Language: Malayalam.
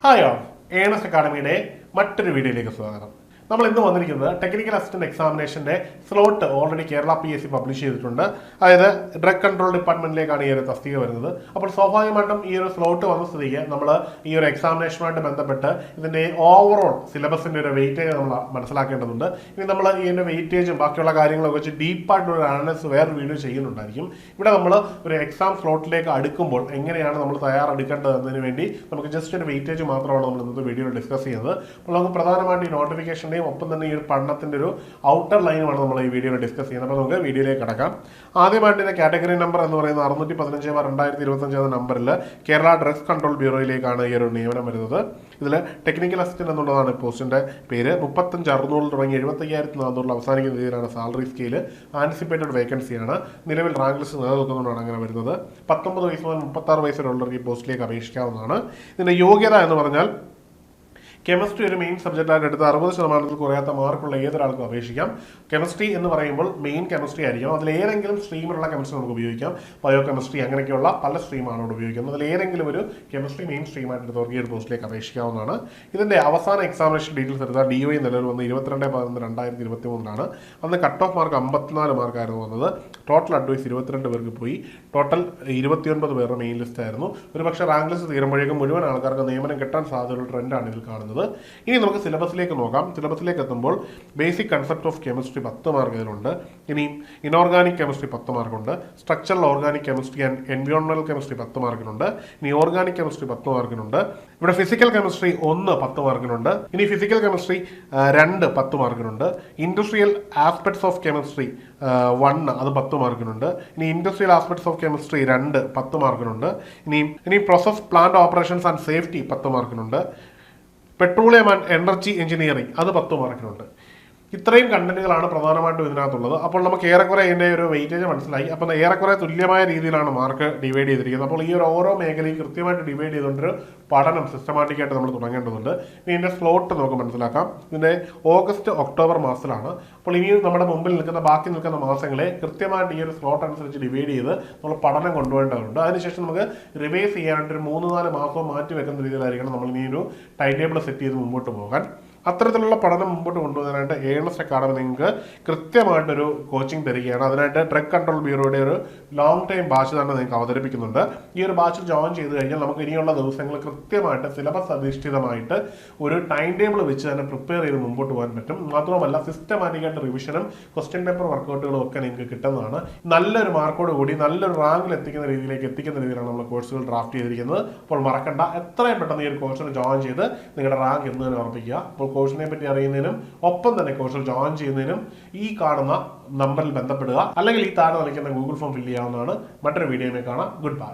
ഹായ് ഓൾ ഏണസ് അക്കാഡമിയുടെ മറ്റൊരു വീഡിയോയിലേക്ക് സ്വാഗതം. നമ്മൾ ഇന്ന് വന്നിരിക്കുന്നത് ടെക്നിക്കൽ അസിസ്റ്റന്റ് എക്സാമിനേഷന്റെ slot already Kerala PSC publish ചെയ്തിട്ടുണ്ട്. അതായത് ഡ്രഗ് കൺട്രോൾ ഡിപ്പാർട്ട്മെന്റിലേക്കാണ് ഈ ഒരു തസ്തിക വരുന്നത്. അപ്പോൾ സ്വാഭാവികമായിട്ടും ഈ ഒരു സ്ലോട്ട് വന്ന സ്ഥിതിക്ക് നമ്മൾ ഈ ഒരു എക്സാമിനേഷനുമായിട്ട് ബന്ധപ്പെട്ട് ഇതിന്റെ ഓവറോൾ സിലബസിന്റെ ഒരു വെയിറ്റേജ് നമ്മൾ മനസ്സിലാക്കേണ്ടതുണ്ട്. ഇനി നമ്മൾ ഇതിന്റെ വെയിറ്റേജും ബാക്കിയുള്ള കാര്യങ്ങളൊക്കെ വെച്ച് ഡീപ്പായിട്ടുള്ള ഒരു അനാലിസിസ് വേറെ വീഡിയോ ചെയ്യുന്നുണ്ടായിരിക്കും. ഇവിടെ നമ്മൾ ഒരു എക്സാം സ്ലോട്ടിലേക്ക് അടുക്കുമ്പോൾ എങ്ങനെയാണ് നമ്മൾ തയ്യാറെടുക്കേണ്ടത് എന്നതിന് വേണ്ടി നമുക്ക് ജസ്റ്റ് ഒരു വെയിറ്റേജ് മാത്രമാണ് നമ്മൾ ഇന്നത്തെ വീഡിയോയിൽ ഡിസ്കസ് ചെയ്യുന്നത്. അപ്പോൾ നമുക്ക് പ്രധാനമായിട്ട് ഈ നോട്ടിഫിക്കേഷൻ്റെ ഒപ്പം തന്നെ ഈ ഒരു പഠനത്തിന്റെ ഒരു ഔട്ടർ ലൈനുമാണ് നമ്മൾ ഈ വീഡിയോയിൽ ഡിസ്കസ് ചെയ്യുന്നത്. അപ്പോൾ നമുക്ക് വീഡിയോയിലേക്ക് കടക്കാം. ആദ്യമായിട്ട് ഇതിന്റെ കാറ്റഗറി നമ്പർ എന്ന് പറയുന്നത് 615/2025 എന്ന നമ്പറിൽ കേരള ഡ്രഗ്സ് കൺട്രോൾ ബ്യൂറോയിലേക്കാണ് ഈ ഒരു നിയമനം വരുന്നത്. ഇതിൽ ടെക്നിക്കൽ അസിസ്റ്റന്റ് എന്നുള്ളതാണ് പോസ്റ്റിന്റെ പേര്. 35,600 തുടങ്ങി 75,400 അവസാനിക്കുന്ന രീതിയിലാണ് സാലറി സ്കെയില്. ആന്റിസിപ്പേറ്റഡ് വേക്കൻസിയാണ്. നിലവിൽ റാങ്ക് ലിസ്റ്റ് നിലനിൽക്കുന്നതുകൊണ്ടാണ് അങ്ങനെ വരുന്നത്. 19 വയസ്സ് മുതൽ 36 വയസ്സ് വരെയുള്ളവർക്ക് ഈ പോസ്റ്റിലേക്ക് അപേക്ഷിക്കാവുന്നതാണ്. ഇതിന്റെ യോഗ്യത എന്ന് പറഞ്ഞാൽ കെമിസ്ട്രി ഒരു മെയിൻ സബ്ജക്റ്റായിട്ട് എടുത്ത് 60% കുറയാത്ത മാർക്കുള്ള ഏതൊരാൾക്കും അപേക്ഷിക്കാം. കെമിസ്ട്രി എന്ന് പറയുമ്പോൾ മെയിൻ കെമിസ്ട്രി ആയിരിക്കും. അതിൽ ഏതെങ്കിലും സ്ട്രീമിലുള്ള കെമിസ്ട്രി നമുക്ക് ഉപയോഗിക്കാം. ബയോ കെമിസ്ട്രി അങ്ങനെയൊക്കെയുള്ള പല സ്ട്രീമാണ് ഇവിടെ ഉപയോഗിക്കുന്നത്. അതിൽ ഏതെങ്കിലും ഒരു കെമിസ്ട്രി മെയിൻ സ്ട്രീമായിട്ട് എടുത്തവർക്ക് ഈ ഒരു പോസ്റ്റിലേക്ക് അപേക്ഷിക്കാവുന്നതാണ്. ഇതിന്റെ അവസാന എക്സാമിനേഷൻ ഡീറ്റെയിൽസ് എടുത്താൽ DOE നിലവിൽ വന്ന് 22/11/2023 അന്ന് കട്ട് ഓഫ് മാർക്ക് 54 മാർക്കായിരുന്നു വന്നത്. ടോട്ടൽ അഡ്വൈസ് 22 പേർക്ക് പോയി. ടോട്ടൽ 29 പേരുടെ മെയിൻ ലിസ്റ്റ് ആയിരുന്നു. ഒരു പക്ഷേ റാങ്ക് ലിസ്റ്റ് തീരുമ്പോഴേക്കും മുഴുവൻ ആൾക്കാർക്ക് നിയമനം കിട്ടാൻ സാധ്യതയുള്ള ട്രെൻഡാണ് ഇതിൽ കാണുന്നത്. ഇനി നമുക്ക് സിലബസിലേക്ക് നോക്കാം. സിലബസിലേക്ക് എത്തുമ്പോൾ basic concept of chemistry 10 mark ഇതിലുണ്ട്. ഇനി ഇനോർഗാനിക് കെമിസ്ട്രി 10 മാർക്കുണ്ട്. സ്ട്രക്ചറൽ ഓർഗാനിക് കെമിസ്ട്രി ആൻഡ് എൻവയോൺമെന്റൽ കെമിസ്ട്രി 10 മാർക്കിനുണ്ട്. ഇനി ഓർഗാനിക് കെമിസ്ട്രി 10 മാർക്കിനുണ്ട്. ഇവിടെ ഫിസിക്കൽ കെമിസ്ട്രി 1 10 മാർക്കിനുണ്ട്. ഇനി ഫിസിക്കൽ കെമിസ്ട്രി 2 10 മാർക്കിനുണ്ട്. ഇൻഡസ്ട്രിയൽ ആസ്പെക്ട്സ് ഓഫ് കെമിസ്ട്രി 1 അത് 10 മാർക്കിനുണ്ട്. ഇനി ഇൻഡസ്ട്രിയൽ ആസ്പെക്ട്സ് ഓഫ് കെമിസ്ട്രി 2 10 മാർക്കിനുണ്ട്. ഇനി process plant operations and safety 10 മാർക്കിനുണ്ട്. പെട്രോളിയം ആൻഡ് എനർജി എഞ്ചിനീയറിംഗ് അത് 10 മാർക്കിനുണ്ട്. ഇത്രയും കണ്ടന്റുകളാണ് പ്രധാനമായിട്ടും ഇതിനകത്തുള്ളത്. അപ്പോൾ നമുക്ക് ഏറെക്കുറെ ഇതിൻ്റെ ഒരു വെയിറ്റേജ് മനസ്സിലായി. അപ്പം ഏറെക്കുറെ തുല്യമായ രീതിയിലാണ് മാർക്ക് ഡിവൈഡ് ചെയ്തിരിക്കുന്നത്. അപ്പോൾ ഈ ഒരു ഓരോ മേഖലയും കൃത്യമായിട്ട് ഡിവൈഡ് ചെയ്തുകൊണ്ടൊരു പഠനം സിസ്റ്റമാറ്റിക്കായിട്ട് നമ്മൾ തുടങ്ങേണ്ടതുണ്ട്. ഇനി ഇതിൻ്റെ സ്ലോട്ട് നമുക്ക് മനസ്സിലാക്കാം. ഇതിൻ്റെ ഓഗസ്റ്റ് ഒക്ടോബർ മാസത്തിലാണ്. അപ്പോൾ ഇനി നമ്മുടെ മുമ്പിൽ ബാക്കി നിൽക്കുന്ന മാസങ്ങളെ കൃത്യമായിട്ട് ഈ ഒരു സ്ലോട്ട് അനുസരിച്ച് ഡിവൈഡ് ചെയ്ത് നമ്മൾ പഠനം കൊണ്ടുപോകേണ്ടതുണ്ട്. അതിനുശേഷം നമുക്ക് റിവൈസ് ചെയ്യാനായിട്ട് ഒരു 3-4 മാസം മാറ്റി വെക്കുന്ന രീതിയിലായിരിക്കണം നമ്മൾ ഇനി ഒരു ടൈം ടേബിൾ സെറ്റ് ചെയ്ത് മുമ്പോട്ട് പോകാൻ. അത്തരത്തിലുള്ള പഠനം മുമ്പോട്ട് കൊണ്ടുപോകാനായിട്ട് ഏണസ് അക്കാഡമി നിങ്ങൾക്ക് കൃത്യമായിട്ടൊരു കോച്ചിങ് തരികയാണ്. അതിനായിട്ട് ഡ്രഗ് കൺട്രോൾ ബ്യൂറോയുടെ ഒരു ലോങ് ടൈം ബാച്ച് തന്നെ നിങ്ങൾക്ക് അവതരിപ്പിക്കുന്നുണ്ട്. ഈ ഒരു ബാച്ചിൽ ജോയിൻ ചെയ്ത് കഴിഞ്ഞാൽ നമുക്ക് ഇനിയുള്ള ദിവസങ്ങൾ കൃത്യമായിട്ട് സിലബസ് അധിഷ്ഠിതമായിട്ട് ഒരു ടൈം ടേബിൾ വെച്ച് തന്നെ പ്രിപ്പയർ ചെയ്ത് മുമ്പോട്ട് പോകാൻ പറ്റും. മാത്രമല്ല സിസ്റ്റമാറ്റിക്കായിട്ട് റിവിഷനും ക്വസ്റ്റ്യൻ പേപ്പർ വർക്കൗട്ടുകളും ഒക്കെ നിങ്ങൾക്ക് കിട്ടുന്നതാണ്. നല്ലൊരു മാർക്കോട് കൂടി നല്ലൊരു റാങ്കിൽ എത്തിക്കുന്ന രീതിയിലാണ് നമ്മൾ കോഴ്സുകൾ ഡ്രാഫ്റ്റ് ചെയ്തിരിക്കുന്നത്. അപ്പോൾ മറക്കണ്ട, എത്രയും പെട്ടെന്ന് ഈ ഒരു കോഴ്സിന് ജോയിൻ ചെയ്ത് നിങ്ങളുടെ റാങ്ക് എന്ന് തന്നെ ഉറപ്പിക്കുക. അപ്പോൾ കോഴ്സിനെ പറ്റി അറിയുന്നതിനും ഒപ്പം തന്നെ കോഴ്സിൽ ജോയിൻ ചെയ്യുന്നതിനും ഈ കാണുന്ന നമ്പറിൽ ബന്ധപ്പെടുക. അല്ലെങ്കിൽ ഈ താഴെ നൽകുന്ന ഗൂഗിൾ ഫോം ഫില്ല് ചെയ്യാവുന്നതാണ്. മറ്റൊരു വീഡിയോയിൽ കാണാം. Good bye.